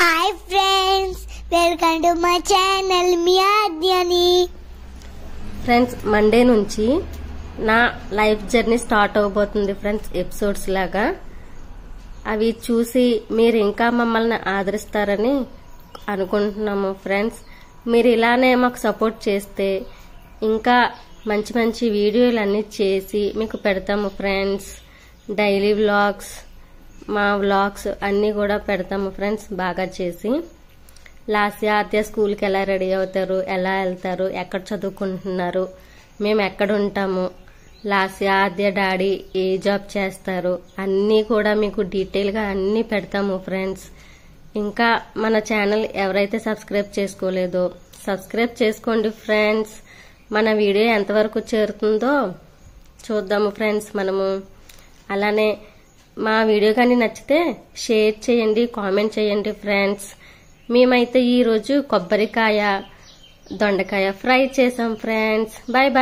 Hi friends, welcome to my channel మీ ఆద్యని. Friends, Monday నుంచి నా లైఫ్ జర్నీ స్టార్ట్ అవబోతుంది ఫ్రెండ్స్. ఎపిసోడ్స్ లాగా అవి చూసి మీరు ఇంకా మమ్మల్ని ఆదరిస్తారని అనుకుంటున్నాము ఫ్రెండ్స్. మీరు ఇలానే మాకు సపోర్ట్ చేస్తే ఇంకా మంచి మంచి వీడియోలు అన్ని చేసి మీకు పెడతాము ఫ్రెండ్స్. డైలీ వ్లాగ్స్, మా వ్లాగ్స్ అన్నీ కూడా పెడతాము ఫ్రెండ్స్ బాగా చేసి. ఆద్య స్కూల్కి ఎలా రెడీ అవుతారు, ఎలా వెళ్తారు, ఎక్కడ చదువుకుంటున్నారు, మేము ఎక్కడ ఉంటాము, ఆద్య డాడీ ఏ జాబ్ చేస్తారు అన్నీ కూడా మీకు డీటెయిల్గా అన్నీ పెడతాము ఫ్రెండ్స్. ఇంకా మన ఛానల్ ఎవరైతే సబ్స్క్రైబ్ చేసుకోలేదో సబ్స్క్రైబ్ చేసుకోండి ఫ్రెండ్స్. మన వీడియో ఎంతవరకు చేరుతుందో చూద్దాము ఫ్రెండ్స్ మనము. అలానే మా వీడియో కానీ నచ్చితే షేర్ చేయండి, కామెంట్ చేయండి ఫ్రెండ్స్. మేమైతే ఈరోజు కొబ్బరికాయ, దొండకాయ ఫ్రై చేసాం ఫ్రెండ్స్. Bye bye.